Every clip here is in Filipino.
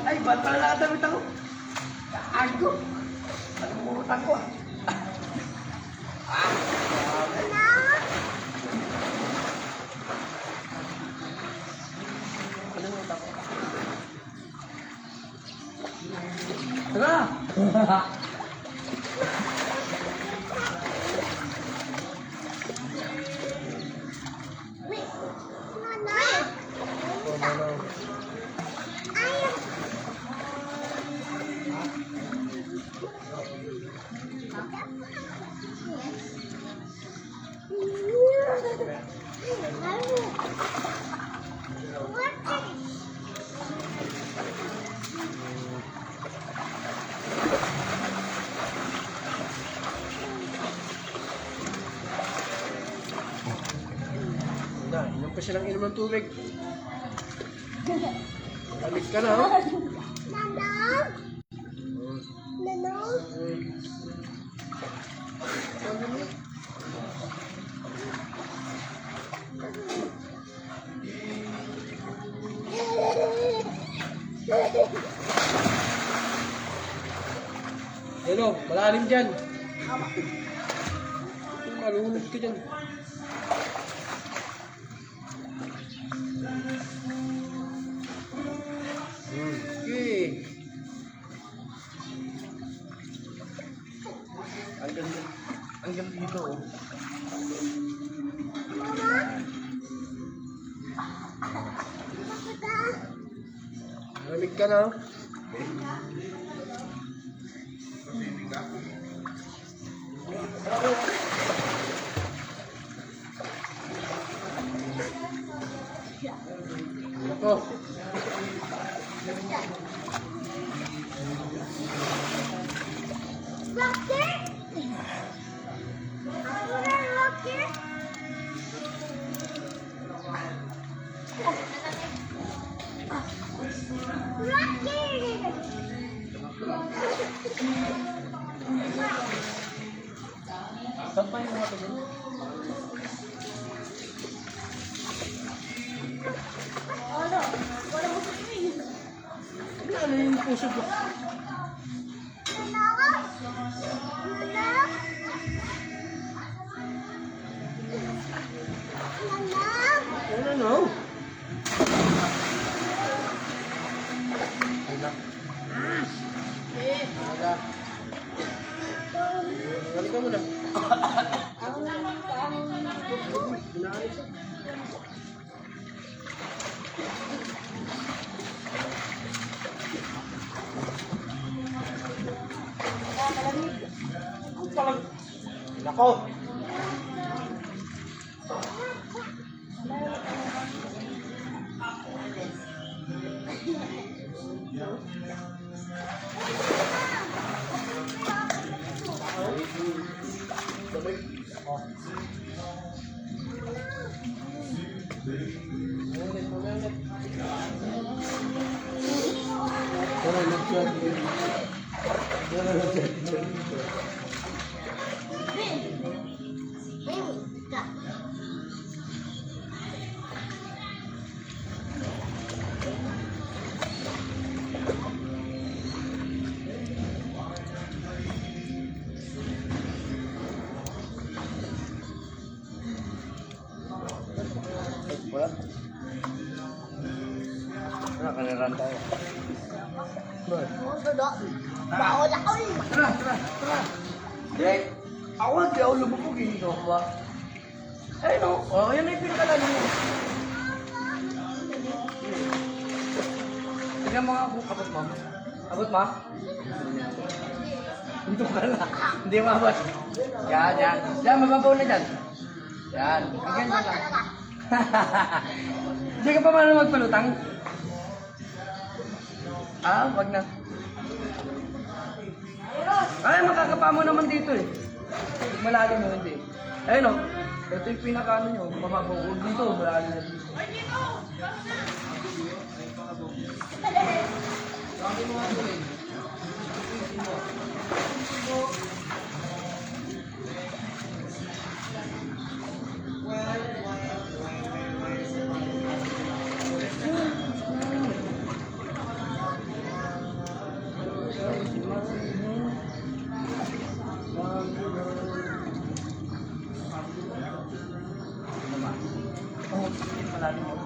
Ay, ba't pala nakadamit ako? Kago. Nalimutan ko ah. Nalimutan ko. Tara! Inom pa siya ng inom ng tubig. Lamig ka na, ha? Nanong? Nanong? Hello, malalim dyan. Malunod ka dyan. Okay. Hanggang dito, oh. Malamig ka na, oh. Ito. Rocker? Rocker? Saan pa yung mga ito? Ano yung puso ko? Ano? Balik ka muna. Nako. Wala. Nakaliran tayo. Bawal ako eh. Tara. Di, ako di ako lumubog eh. Ikaw ba? Ay no, yan na yung pinakalalim mo. Tignan mo nga ako, abot mo. Abot mo? Dito ka na. Hindi mabot. Yan. Yan, mababaw na dyan. Yan, hanggang dyan lang. Hindi ka pa marunong magpalutang? Wag na. Ay, makakapa mo naman dito eh. Malalim mo hindi. Ayun o. Ito yung pinaka-ano nyo. Mababaw. Huwag dito. Malalim na dito. Ay, dito! Sabi mo nga doon. Oh, sige pala mo.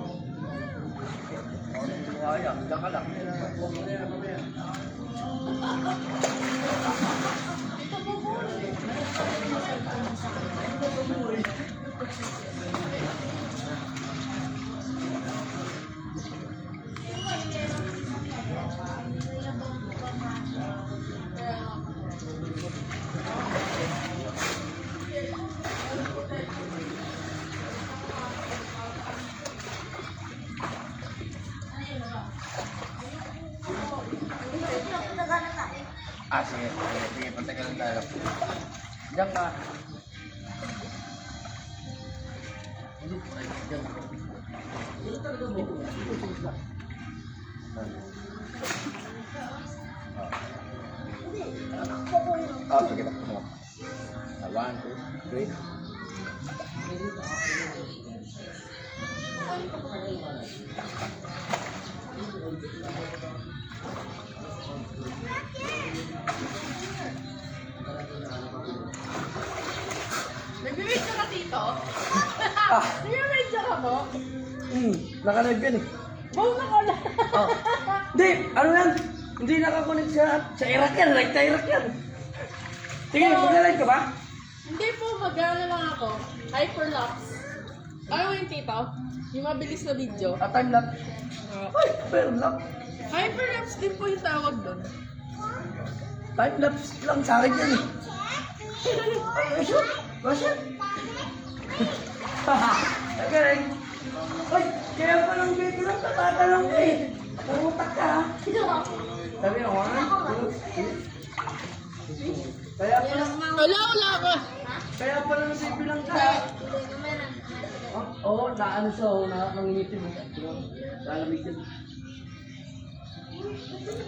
Ayan, diyan ka lang. Ah, sige. Sige, pantagalan tayo. Diyan ka. Ay, diyan ka. Oh, sige na. One, two, three. Nag-video ka dito? Ah. Nag-video ka mo? Naka-live yan eh. Baw na ka na. Oh. Hindi, ano yan? Hindi nakakonect sa Iraq yan. Like sa Iraq yan. Sige, mag-live ka ba? Hindi po, mag-ano lang ako. Hyperlapse. Ano yung tito? Yung mabilis na video. Ah, time-lapse. Ay, time-lapse. Hyperlapse din po yung tawag doon. Time-lapse lang sa akin yan eh. Ay, shoot! Masya! Haha! Nagaling! Ay, kaya pa lang baby lang tatatalong ka eh. Parutak ka ha. Sabi na, 1, 2, 3. Kaya pa lang, Wala ka. kaya pa lang baby lang ka ha. Oo, naano siya, oh, nangingitin mo. Nalamig yun.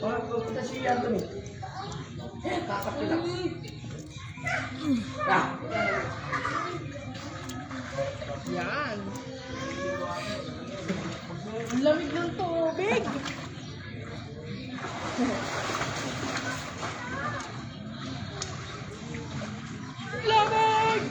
Oh, pupunta si Anthony. Kakapit lang. Ah! Yan. Ang lamig ng tubig. Lamig!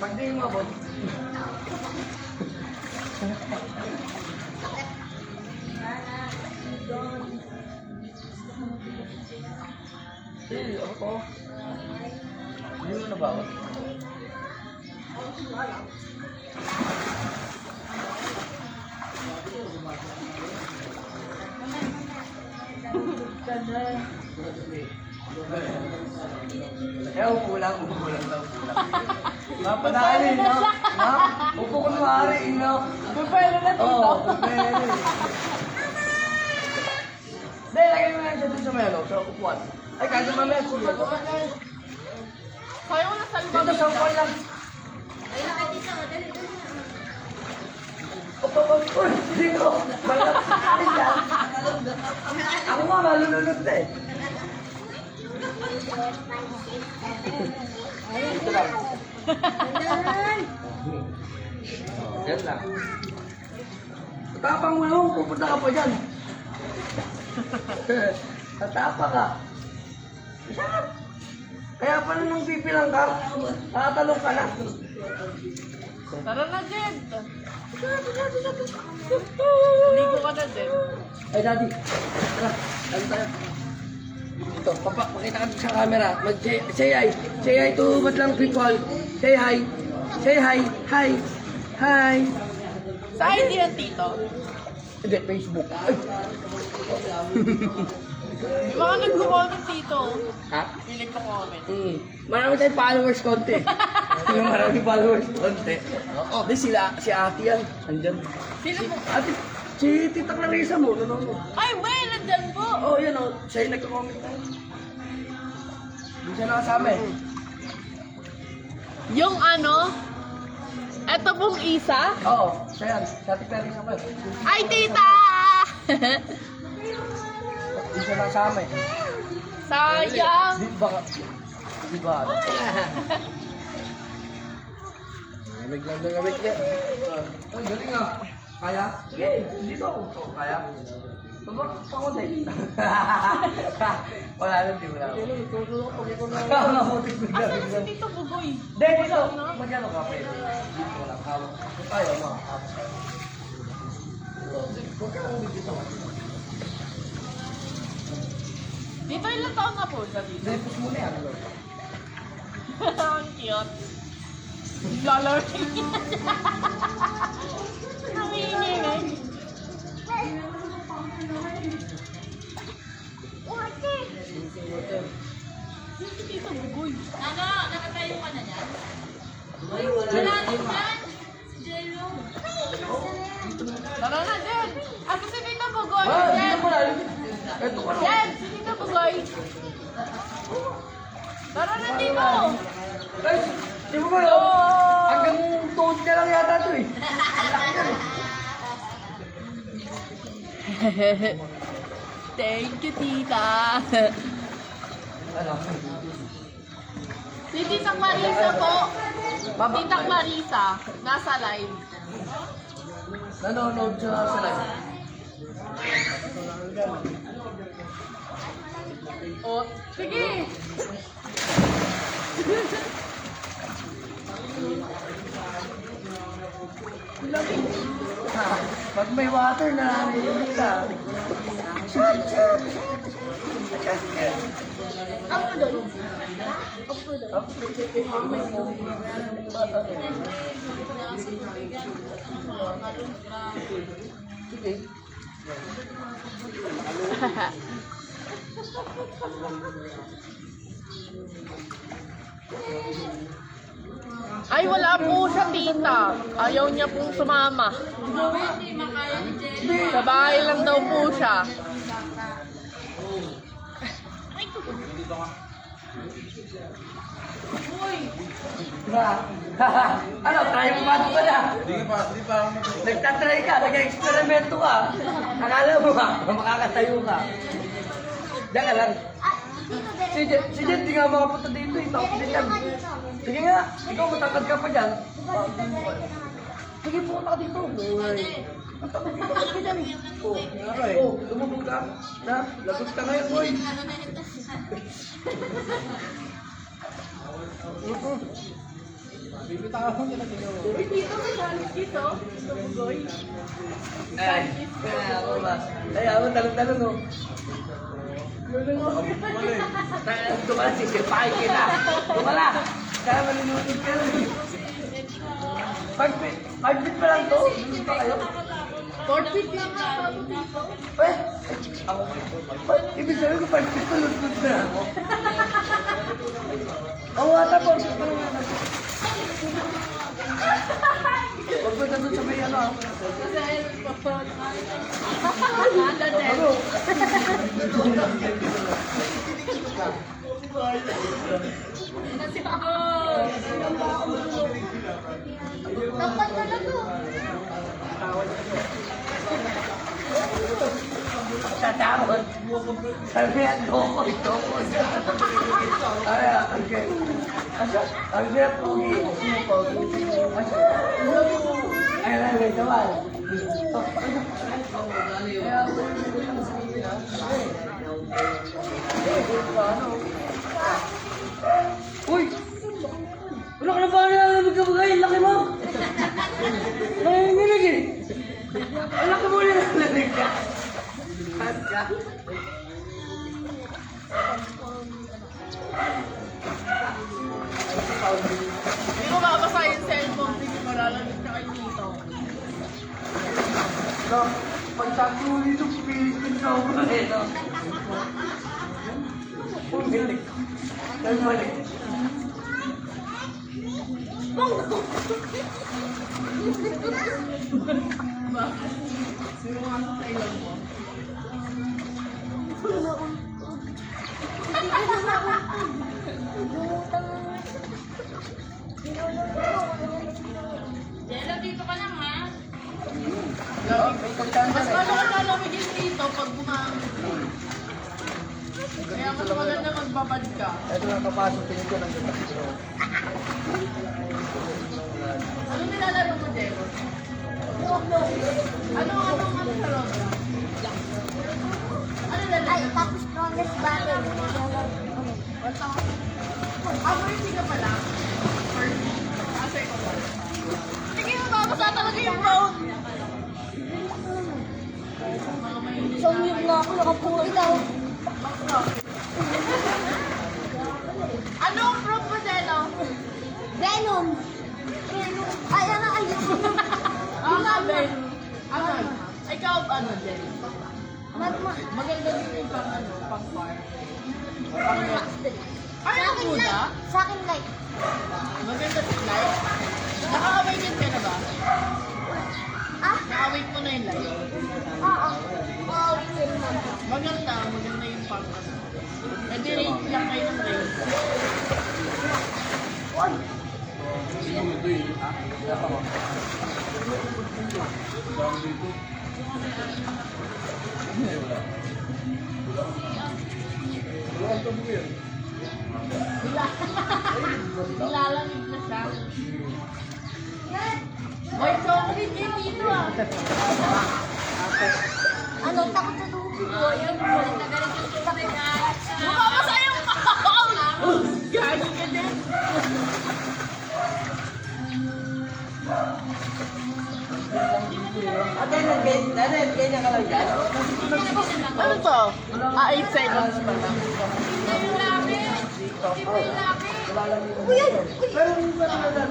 Pag di mo abot. Ako. Hindi mo nabawat. Eh, upo lang daw, upo lang. Mapadaanin, no? No? Upo ko maaari, no? Pwede na dito. Oo, pwede. Hindi, lagay mo lang siya dun sa melo, sa upuan. Ay, kasi mamaya siya. Kaya mo na sa Dito sa upuan lang. Opo, uy, dito. Malapit yan. Ako nga, malulunod na eh. Dito lang. Yan lang. Tapang mo naman, pupunta ka pa dyan. Tatapa ka. Sarap. Kaya pala nung pipilang ka, tatalong ka na. Tara na, Jed. Ligo ka na, Jed. Ay, daddy. Tara, ano tayo? Ito, pakita ka sa camera. Say hi. Say hi to madlang people. Say hi. Say hi. Hi. Hi. Sa ID yan, tito. Hindi, Facebook. Ay. Yung mga nag-comment, tito. Ha? Piling ko comment. Marami tayong followers konti. Marami followers konti. Oo. Di sila, si Ate yan. Andyan. Sino po? Ate, si Tita Clarissa mo. Nanonood. Ay, well, nandyan po. Oo, yan o. Siya yung nagka-comment tayo. Hindi siya nakasama eh. Yung ano, eto pong isa. Oo, siya yan. Si Ate Clarissa mo. Ay, tita! Hindi siya nakasama eh. Sayang. Di ba? Di ba? Lamig lang ng lamig niya. Ay, galing ah. Kaya? Sige, dito ako. Oh, kaya? Pakunti. Wala lang, di wala. Tutulog pag ikaw na. Mabutik mo Asan lang. si Tito Bugoy? Hindi, dito. Magyano ka, pwede. Dito lang, hawak. Ayaw mo. Huwag ka lang dito. Dito ilang taon na po siya dito? Depos mo na yan. Ang cute. Lalaking. Ang ingay. Si Tito Bugoy. Nakatayo ka na niyan? Wala na dyan. Si Jello. Tara na, Jen. Asa si Tito Bugoy? Ah, Jen. dito mo na. Ito ko na. Jen, si Tito Bugoy. Tara na, Tito. Ay, di mo ba yun? Hanggang tuhod niya lang yata ito eh. Thank you, Tita. Ano? Si Tita Marisa po. Baba. Tita Marisa, nasa live. Nanonood siya sa live. Oh, sige. Ha, pag may water na nililig ka. Ako doon. Sige. Ay, wala po siya, Tita. Ayaw niya pong sumama. Hindi makaya ni Jello. Sa bahay lang daw po siya. Ano, try mo ba ito ka na? Hindi pa ako Nagtatry ka, nag-eksperimento ka. Akala mo ba, makakatayo ka. Diyan ka lang. Si Jen, di nga makapunta dito eh. Tapos din yan. Sige nga, ikaw matatag ka pa dyan. Sige, pumunta ka dito. Matatag ka dyan eh. Oh, lumubog ka. Na, lagot ka ngayon, boy. Uy, Tito, may galit dito. Tito Bugoy. Ay, ako ba? Ay, ako talong-talong oh. Ito ka lang, sisipahin kita. Ito ka lang. Kaya malinunod ka lang. 5 feet pa lang to. Dito pa kayo. 4 feet lang nga ako dito. Eh, ako. Ibig sabihin ko 5 feet pa lunod na ako. Oo, ata po. Huwag mo na doon sa may ano ah. Kasi ayun po. Ano? Dapat na na to. Tatawag. Sabi niya, toko. Ay, okay. Sabi niya, pogi. Ay, ay, tawag. Uy! Wala ka na ba na magkabagay? Laki mo! Nanginginig eh! Ang laki mo na nalalig ka! Saan ka? Hindi ko mabasa yung cellphone. Hindi ko malalamig ka kay Tito. So, pagtako dito, Philippines ako na eh, no? Umilig. Nagmalik. Sino nga sa ilan mo? Jello, dito ka lang ha. Mas malalamig yung Tito pag gumamit. Kaya mas maganda magbabad ka. Ito na kapasok tingin ko ng gatas. Ano Isang mute na ako, nakapuha ikaw. Ano ang fruit mo, Jello? Venom. Ay, ano, ayun. Ben. Ano? Ikaw, ano, Jello? Magma. Maganda din yung pang, ano, pang farm. Ay, Sa ang akin muda? like. Sa akin like. Maganda din light. Nakaka-waited ka na ba? Ah? Naka-wait mo na yung light. Oo. Oo, yun na. Maganda yung pang, ano. E di rate lang kayo ng rate. Uy. Nilalamig na siya. Boy, sorry, game dito ah. Ano, takot sa tubig ko. Ayun, Mukha mo sa'yo! Gagi ka din. Ganyan ka lang dyan. Ano to? 8 seconds pa lang. Kuya, Pero hindi pa naman.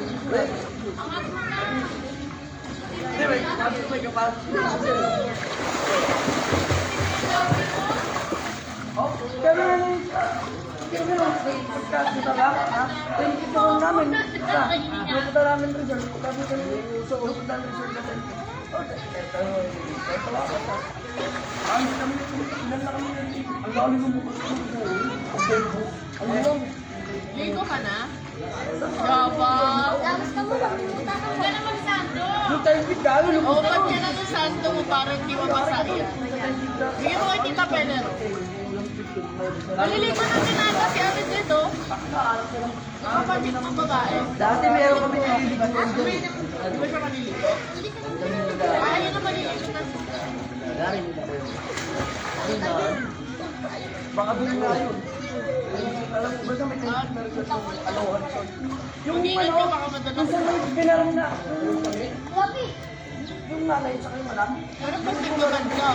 Hindi, wait. Sabi ko may capacity. Oh, kami na lang. Kami na lang. Pagkakita ka, ha? Thank you po namin. Pupunta namin resort. Sabi ko sa pupunta namin resort na tayo. Ito lang ka. Ayos kami. Ilan na kami nandito. Ang dami mo bukas ko. Ang lang. Ligo ka na? Yaba. lamas ka muna. Pumunta ka Huwag ka naman sando. Yung time with ka, ano? O, ba't ka na ng sando mo para hindi mabasahin? Bigyan mo kay Tita Pelero. Maliligo na tinata si Ate dito. Kapatid mo babae. Dati meron kami nililigo doon. Di ba siya maliligo? Ayaw na maliligo na. Baka doon nga yun. Alam mo ba sa may alohan siya? Yung Mag-ingat ka baka yung madalas. sa may pinarang na, Labi. yung nanay sa kayo malaki. Pero pag nagbaban ka,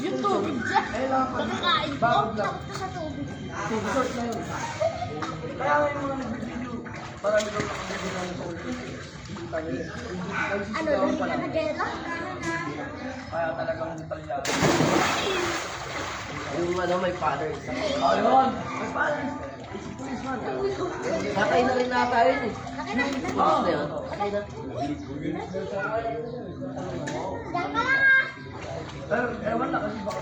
yung tubig dyan. Kakain ko. Bakit lang? Takot ka sa tubig. Resort na yun. Kaya nga yung mga nagbibideo, marami daw nakabibigyan ng tubig. Ano, lahi ka na gela? Kaya talagang talyado. Yung ano, may father isa. Oh, yun! May father isa. Patay na rin nata yun eh. Oo. Na yun. Patay na. Diyan ka lang ah. Pero ewan na kasi baka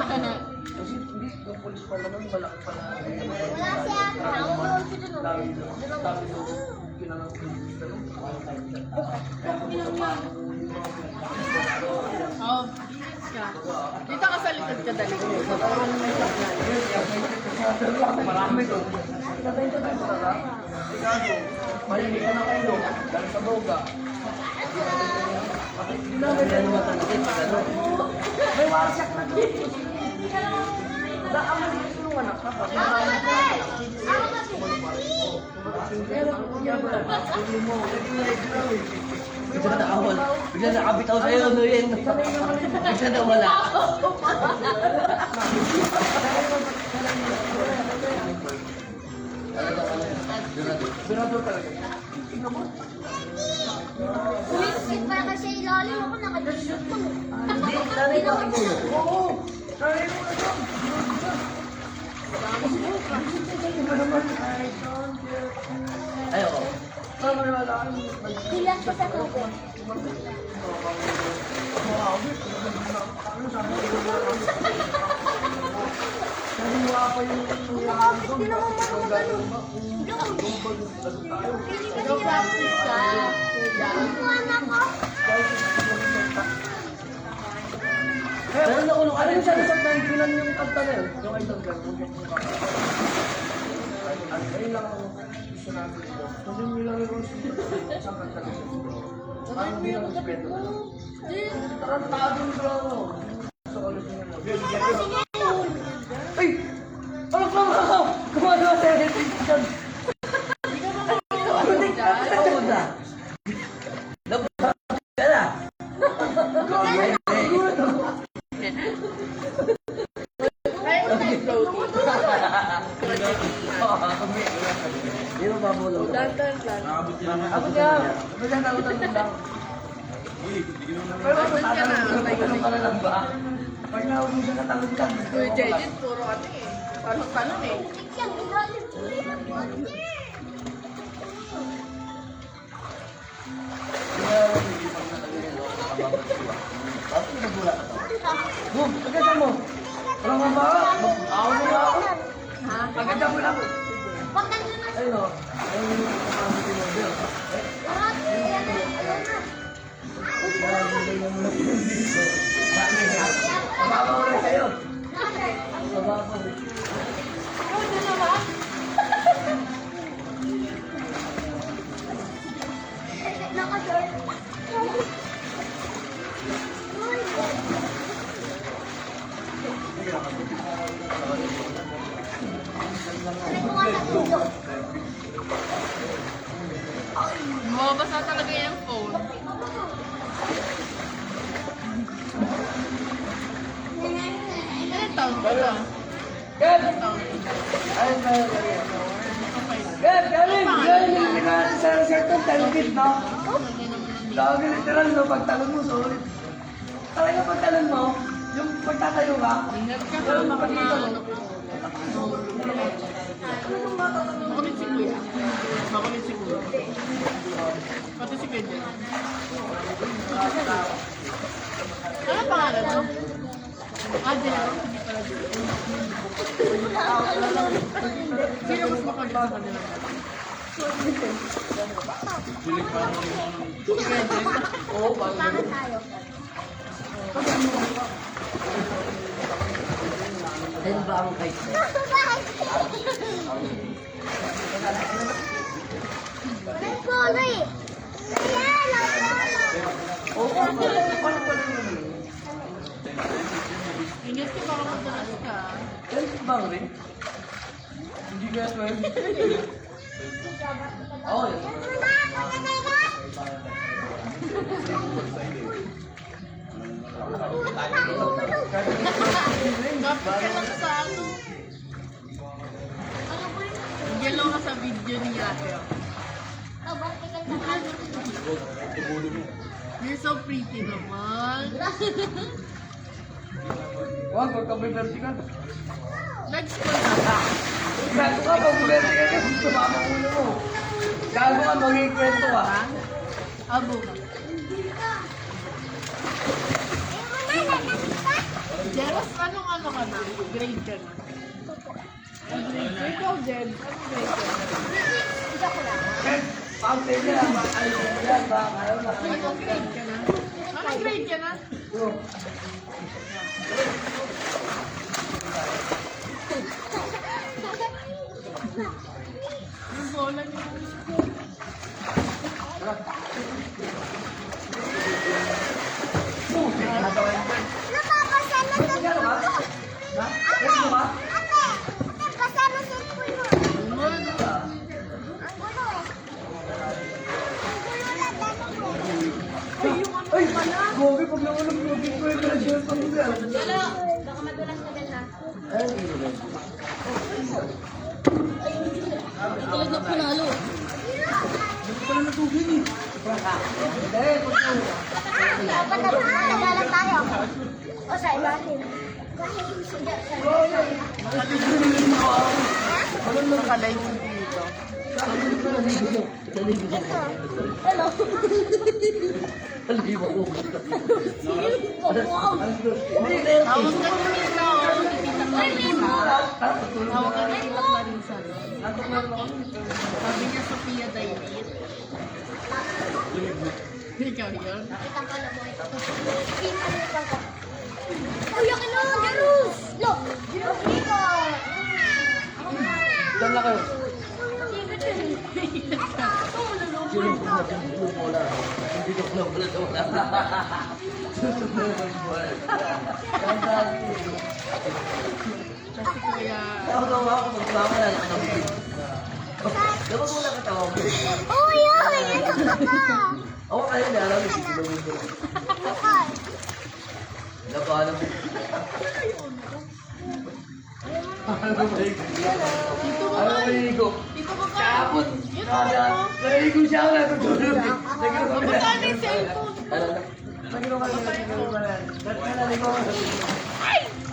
pinaya. Kasi hindi, yung polis pa naman, malaki pa na. Wala siya. Naulo si Duno. Dami doon. Kinalang polis na rin. Oh, dito ka sa likod ka dali. Marami doon. Pinatay sa talaga. Ikaso, malimit na kayo. Dahil sa boga. May wasak na doon. Saan mo yung anak ka pa? Bigla nakawal. Bigla nakabitaw sa'yo, ano yun? Bigla nawala. Birador talaga. Umiskit pa kasi ilalim ako nakadisot ko. Hindi, sanay ka ako. Oo, sanay mo na doon. Ay, oo. Tama na wala kang Bilang ko sa tubig. Nakakapit din naman pa naman ano. Go practice ka. Ang anak ko. Pero nakulong, ano yung sabi sa pinan yung kanta na yun? Yung ay tanggal, ayun lang ang gusto namin ito. Kasi yung ilang yung isang kanta na yun. Parang hindi lang respeto na lang. Tarantado yung drama. Gusto ko ulit yun lang. Ay! Ano ka mga? Kumagawa tayo ng picture. Ano na? Labas ka na. Hindi mo babulaw. Dantan. Ako niya, magkakaroon lang. Pero tatanong ka na lang ba? Pag nahulo ka na talon ka. Kuya Jejen, puro ano eh. Tanong eh. Yan, ilalim ko yan. Boom, pagkata mo. Walang mama. Ako mo na ako. Pagkata mo lang. Pag nandun na Ayun o. Ayun yung kapamit mo. ayan na. Mababaw na sa'yo. Mababaw. Naka-short. Mababasa talaga yung phone. Ilan taon ka ba? Gab! Ayun tayo. Gab, galing! Galing! Galing sa second talukit, no? Lagi literal, no? Pag talon mo, solid. Talaga pag talon mo, yung pagtatayo ka, Ingat ka yung baka pag dito, no? Makulit si Kuya. Makulit si Kuya. Pati si Kuya Jen. Ano pangalan mo? Jen. Sino mas makulit sa kanila? Oo, pag Bakit tayo? ayun ba ang kahit May kulay. Ayan, ang kulay. Oo, paano pala yun? Ingat ka baka madalas ka. Yan, bang rin? Hindi kaya 12. Oo, yun. Dapat ka lang sa ano. Yellow ka sa video ni Ate. Oh, bakit ka naman? You're so pretty naman. Wag, magka-liberty ka. Next ko na. Gago ka, mag-liberty ka kasi tumama ang ulo mo. Gago ka, magiging kwento ka. Abo. Jeros, anong ano ka na? Grade ka na? Grade ka? Ikaw, Jen. Anong grade ka na? Eh, pang-tay niya, ano yan, ba? Ayaw na. Anong grade ka na? Anong grade ka na? Bro, Yung bola niya. Napapasa na sa ano ba? Ha? Ano ba? Ate, napapasa na sa puno. Lemon. Ang gulo. Ang gulo na dami ko. Ay, gogi, pag naulog, gogi ko yung graduate pang lugar. Hello. Baka madulas na din ha. Ay, hindi ba? Talaga punalo. Hindi pala natugin eh. Hindi, Dapat nagalan tayo. O sa ilalim. Nakalive sa dito. Hello. Hindi mo ko. Wow. Tawag ka ni Tita, oh. Tita Clarissa. Tawag ka ni Tita Clarissa. Sabi niya Sophia David. Ikaw yun? Kitang pala mo ito. Kita ko. Uy, yakin na! Garus! Look! Dito! Diyan na kayo. Ito! Sino ko na pinito mo na? Hindi ko na pala ito na. Susunod mo yung buwan. Kasi kuya. Tawag ako magkama na nakakabit. Dapat mo lang katawa mo. Uy, uy! Ito ka pa! Ako kayo na alam, hindi ko naman ito. Okay. Napahanap mo. Ano ba yung Dito maligo. Dito ko ka. Kapon. Yun ano? Naligo siya ako natutulog. Saan yung cellphone? Naligo ka na. Naligo ka na.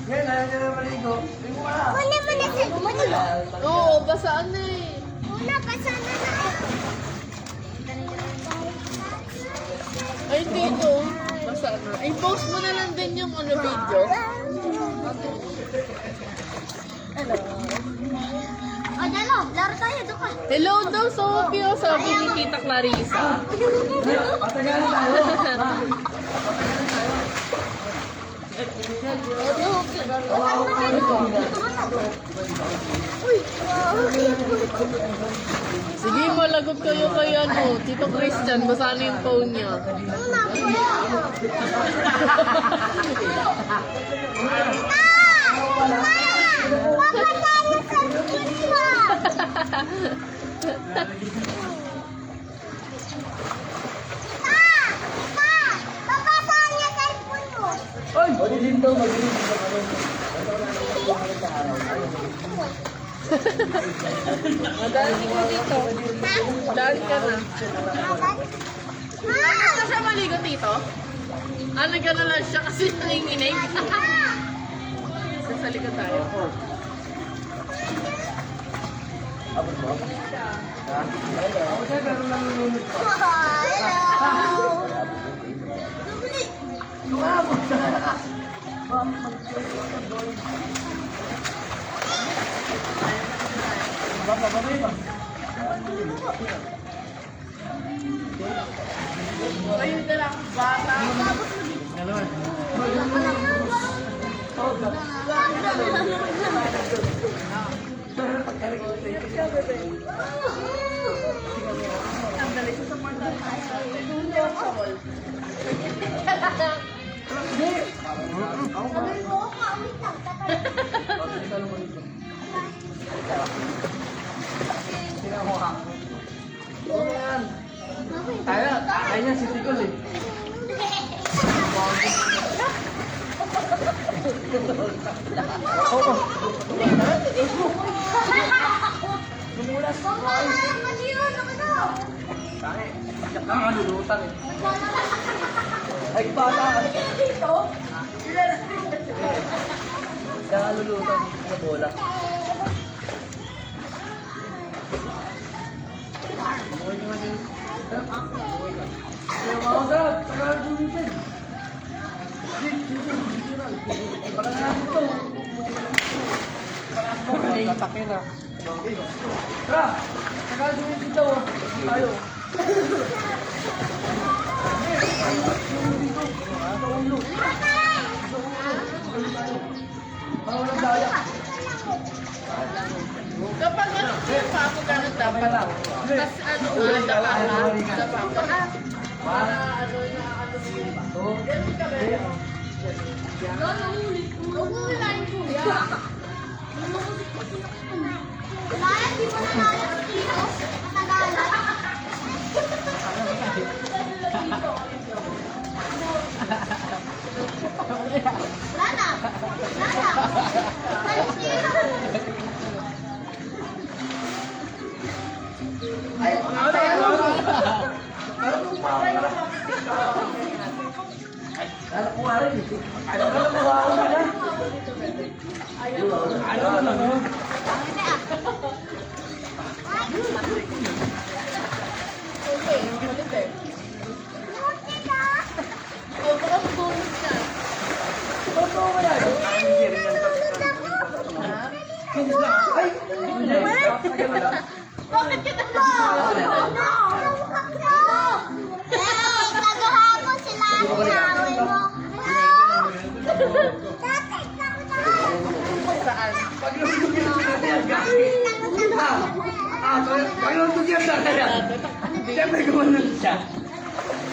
Ngayon, ayaw niya na maligo. Ligo ka na. Kunin mo na sa maligo. Oo, basaan na eh. Una, pasana na. Ay, dito. Basaan na. I-post mo na lang din yung ano video. O, dalo, laro tayo, doon ka. Hello daw, Sophie. Sabi ni Tita Clarissa. Patagalan tayo. Uy, wow. Sige, malagot kayo kay ano. Tito Christian, basaan yung phone niya. Una, kuya. Papasana sa cute mo. Papasana sa cellphone mo. Oy! Madilim daw, madilim. Madali ka dito. Dali ka na. Basta siya maligo, Tito? Ah, nagano lang siya kasi nanginginig. Sa likod tayo. Ako siya, pero nalulunod pa. Lumabot ka. Babay ba? Ayun na lang, bata. Ang dali sa samartan. Dulo sa wall. Tayo, tayo niya si Tigol eh. Oo. Lumulas. Tayo, siya ka kalulutan eh. Ay, bata ka. Siya kalulutan sa bola. Kaya mga sarap, tagal dumitin. Pala na natin ito. Tatake na. Tara, tagal dumitin ito. Tayo. Walang daya. Kapag ano, papo ganun dapat. Tapos ano, dapa ka. Para ano yung ano yung ganun ka ba? Huwag mo hilahin kuya. Lahat, di mo na lahat dito. Matagalan. Lana! Lana! Alis dito. Ano ko nga rin eh. Ano ka na kuha ko na? Ano na mo? Okay, malit eh. Oh, baka magulog ka. Totoo ka na. Ay! Bakit kita po? Kagahapon sila ang away mo. Tatay, takot ako. Saan? Pag-iluntog yan sa kanya. Siyempre gumanon siya.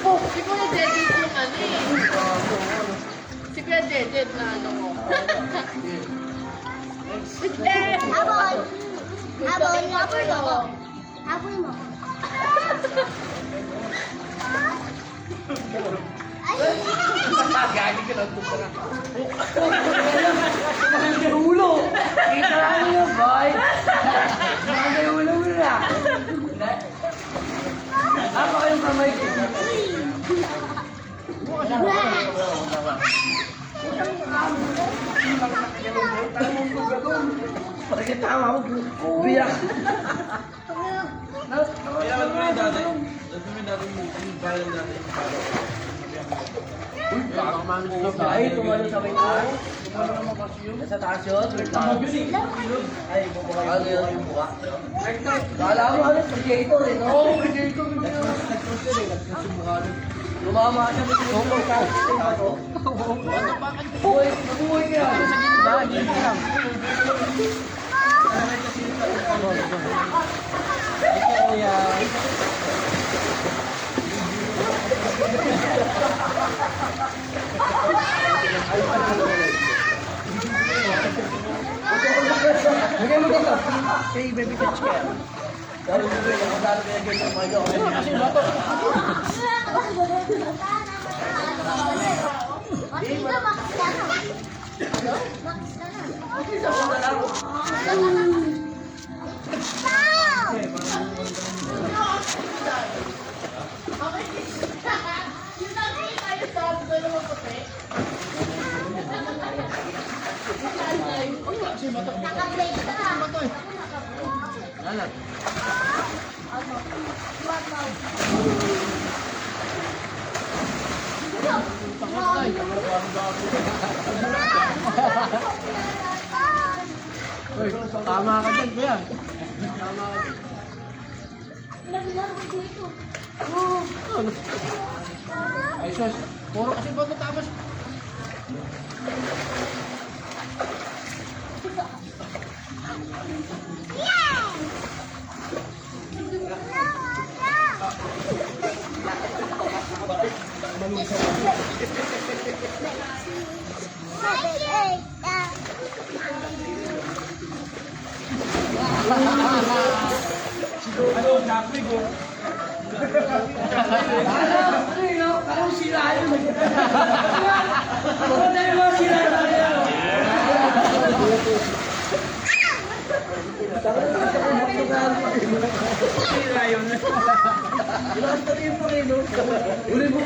Oh, si Kuya Jedit yung ano eh. Si Kuya Jedit na ano mo. Abon. Abon, abon mo. Abon mo. Ay! Gagi ka lang ito na. Mahal ka ulo. Kita lang yun, boy. Mahal ka ulo. Bakit tama mo? Biyak. Ay, tumalo sa may taas. Nasa taas yun. Ay, bubuka yung buka. Kala mo ano, predator eh, no? Oo, predator. Lumama siya sa predator. Nabuhay kaya. Sa gitna lang. Bigay mo dito. Hey, baby, catch ka yan. Dalo mo rin, ako dalo kaya ganyan mga gawa. Kasi bato. Dito, bakit ka na? Bakit ka na? Isa ko na lang. Naka-plate ka na. Alam. Tama ka dyan, kuya. Ay, sus. Puro kasi ba ito tapos? Ano yun, no? Parang sila yun. Ano na yung mga sila yun? Sila yun. Lakas na rin po rin, no? Uli mo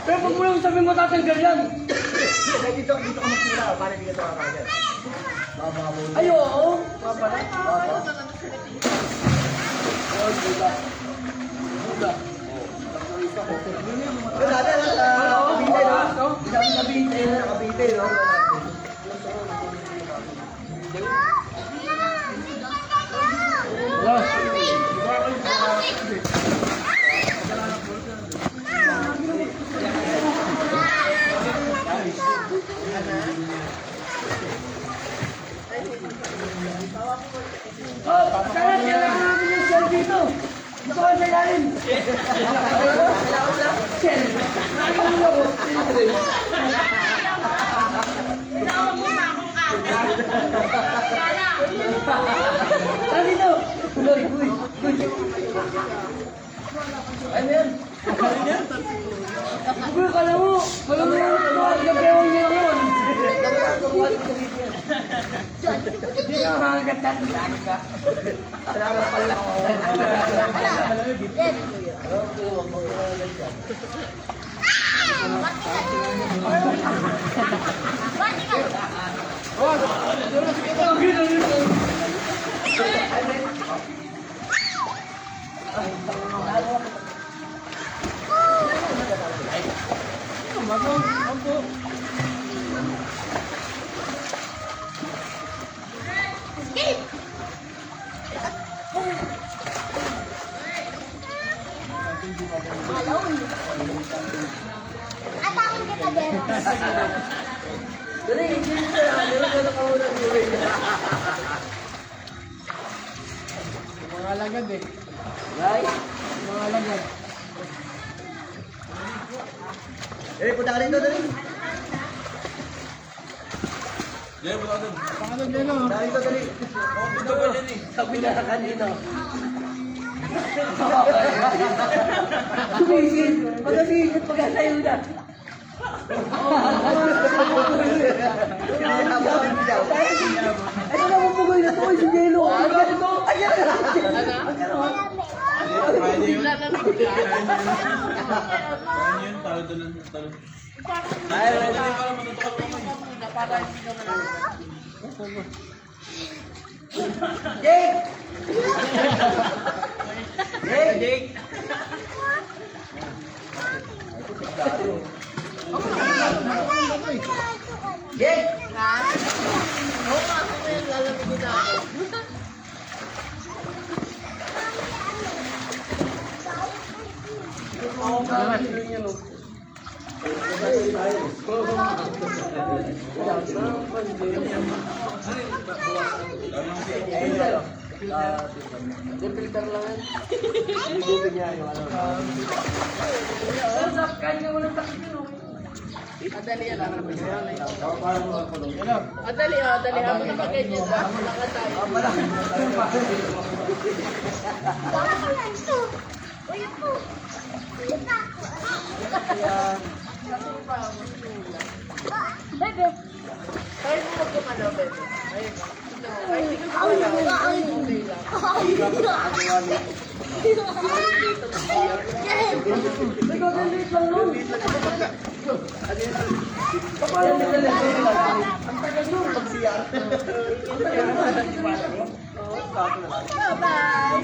pero pag mo lang sabihin mo tatanggal yan. Dito ka magsimula, para hindi ka tumama dyan. Ay, oo. Pero dati, Cavite, no? Cavite, no? Oh, kailangan namin yung shell dito. Gusto ko sa ilalim. Shell. Nakakalimutan ako. Tara dito. Uy. Ano yan? Uy, kala mo. Kala mo yung nagkakewan niya ako. Hindi ka makakagat ka. Salamat pala. Atakin kita, Dero. Dali, hindi mo na. Dali ko na kamuna dito. Mga lagad eh. Right? Mga lagad. Eh, punta ka rito, dali. Paano dyan o? Punta ka rito, dali. Sabi na kanino. Sumisid. Pag-asisid, pag-asayo na. Ay, na mapugoy na to. Si Jello. Ay, ganito. Ay, ganito. Bigla na bigla. Para hindi naman Jake! Jake! Jake! Oo nga, ako ngayon lalamigin na ako. Filter lang yan. Sarap, kain ka mo ng takip yun. Adali yan lang. Adali, adali. Habang nakaganyan ba? Nakatay. Uy, po. Bebe. Kahit mo magkumano, bebe. Ayun. Kahit hindi ka Ay, kumano, ay, okay lang. May gagawin lang nun. Kapala nila lang. Ang tagal nun. Pag-CR. Ang tagal nun. Bye-bye.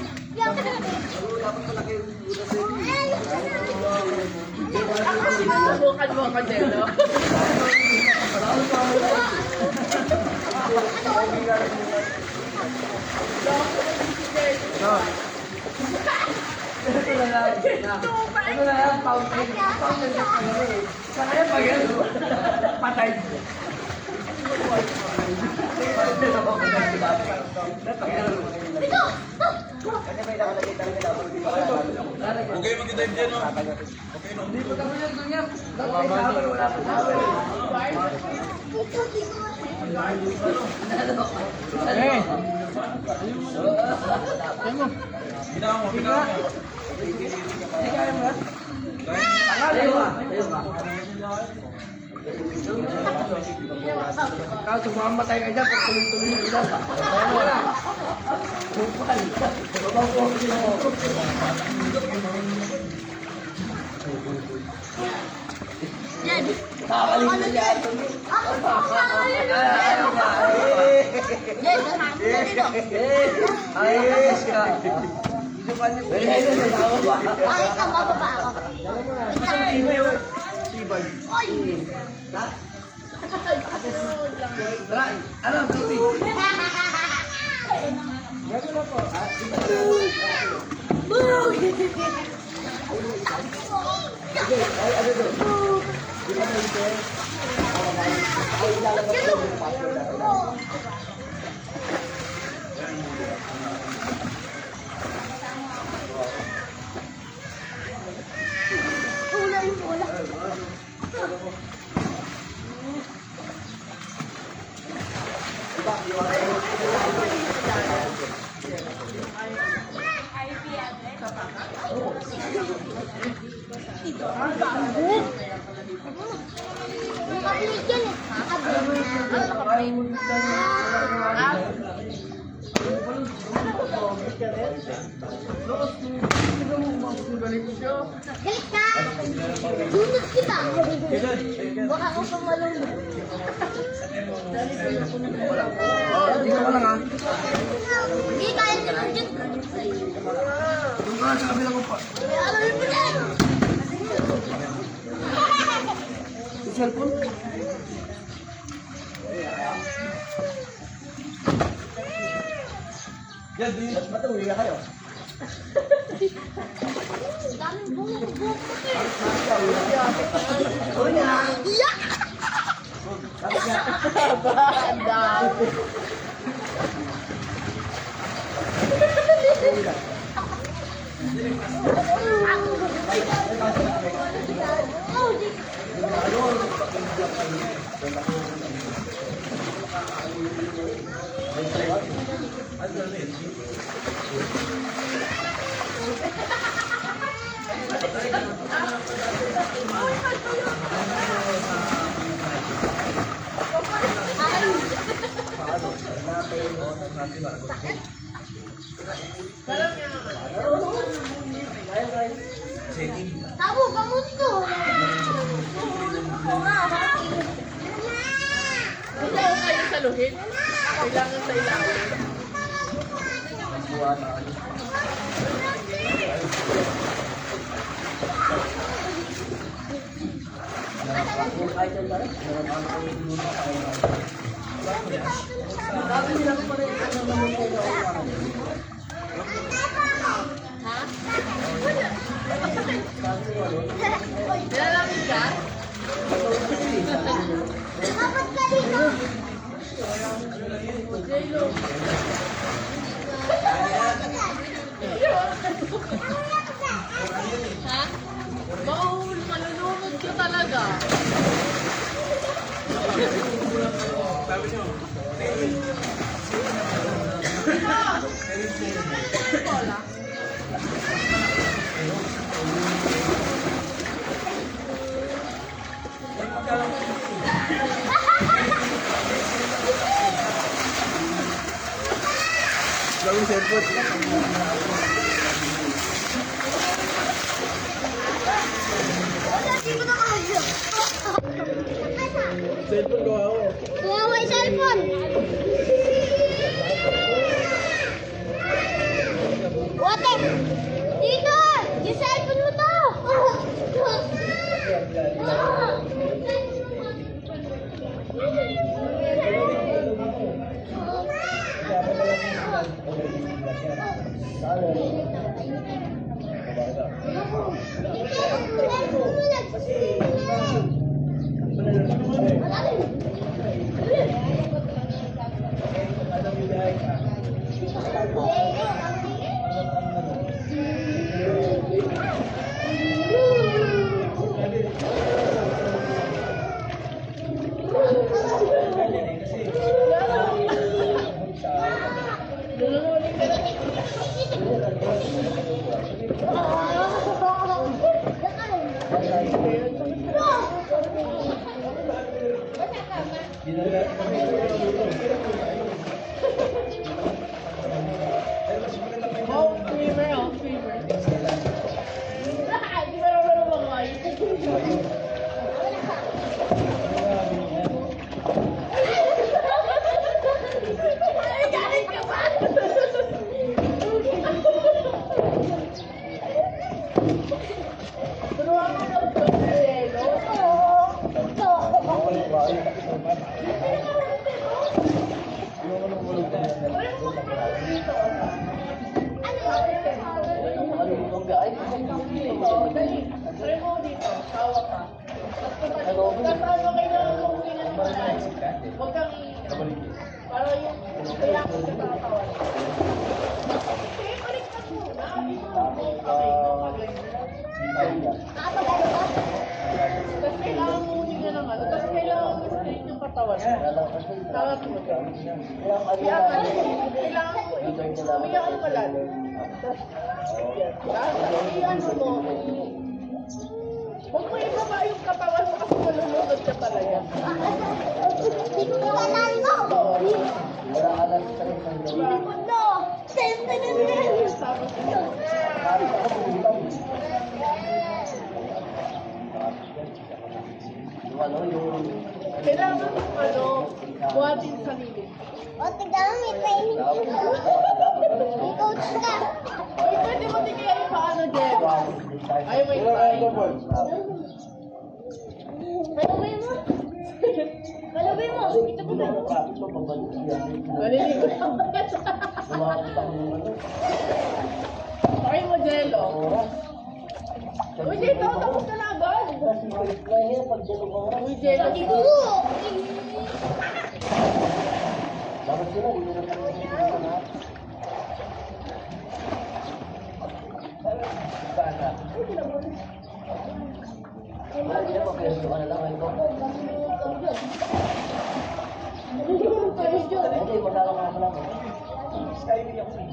Sinusubukan mo ako, Jello. Ito na lang. Ano na yan? Fountain. Fountain na pala eh. Saan kaya pag yan? Patay. Dito! Okay, mag-dive dyan, no? Hindi pa kami yan doon yan. Dapat may tawag, wala pa tawag. Dito, dito. Binawa mo, binawa mo. Hindi kaya mo yan? Tayo ba? Kaso mamatay ka dyan pag tuloy-tuloy na ilan. Wala. Bupal. Babaw ko ako sila ko. Yan. Nakakaligid na yan. Ayaw ka. Yes, dito. Ayos ka. Bakit ka mababa ako? Oy! Tara, ano, baby? Galit ka! Dunod kita! Baka ako pamalunod. Hindi ka lang ha. Hindi, kaya ka lang dyan. Doon ka sa kabilang upa. Alam mo dyan! Yung cellphone? Yan, di. Ba't uwi na kayo? Daming buhok mo eh. Oo nga. Iyak! Tabu, bangun tuh. Gusto ko kayo saluhin. Kailangan sa ilalim. Nilalamig ka? Dapat ka dito. J-Lo. Ha? Maul, malulunod ka talaga. Wala. Gawin cellphone. Dito na kayo. Cellphone ko ako. Kuha yung cellphone. Wate! Dito! Yung cellphone mo to! Oh, fever, oh, fever. Di ba naman ang mga ay, galing ka ba? Turuan mo ng pagkakelo. Dali, try mo dito, sawa ka. Tapos ano kailangan mong tingnan mo tayo. Huwag kang para yung kaya ko sa katawan. Sige, baliktad mo. Okay, tapos kailangan mo tingnan ng ano. Tapos kailangan mo straight yung katawan. Tawag mo. Kaya kailangan mo umiyak ka malalim. Ano mo? Huwag mo ibaba yung katawan mo kasi malulunod ka talaga. Tingnan mo! No! Tapos kailangan buhatin sa lilit. O, tignan mo, may training dito. May coach ka. Uy, pwede mo tingnan yung paano, Jen? Ay, may time. Kalubay mo. Kalubay mo. Ito po ba? Maliligo lang. Okay mo, Jello. Uy, dito, tapos ka na agad. Uy, Jello. Igo! Skyway ako eh.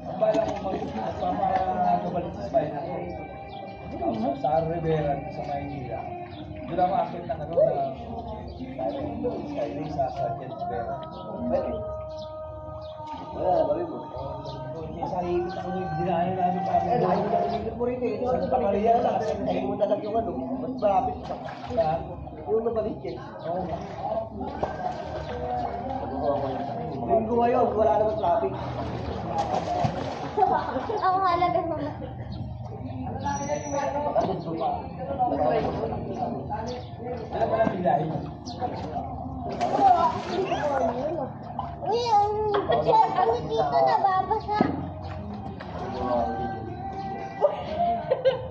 Ang bala ko mag-balik sa spine ako. Sa Rivera, sa Maynila. Doon ako akit ng ano na Skyway sa Sergeant Rivera. Wala, bari mo. Sa higit ako yung dinahin namin pa. Lagi mo nalilipit mo rin eh. Sa Pamilya lang, kasi tayo mo talaga yung ano. Mas malapit sa yung nabalik yan. Oo. Linggo ngayon, wala naman traffic. Ang halaga naman. Nakatudso pa. Alam mo lang bilahin. Uy, ang dito nababasa.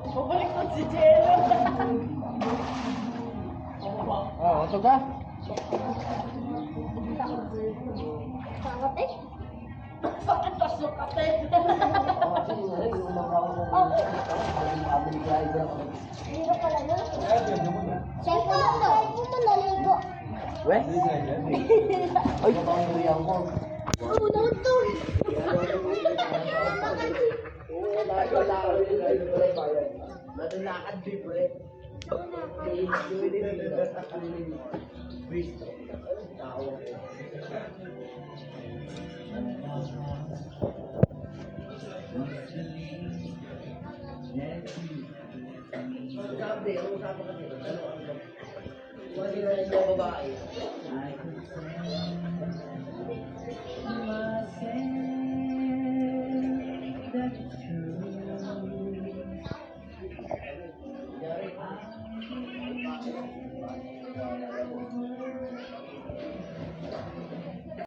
Bumalik ko si Jello. Oo, ito ka. Sangat eh. Bakit pasukat eh? Dito pala yun. Kaya yun, yun mo na. Cellphone mo naligo. Weh? Ay, ang ko. Oo, nautol. Matunakad libre. Sabi, ang usapan kasi, ano, babae.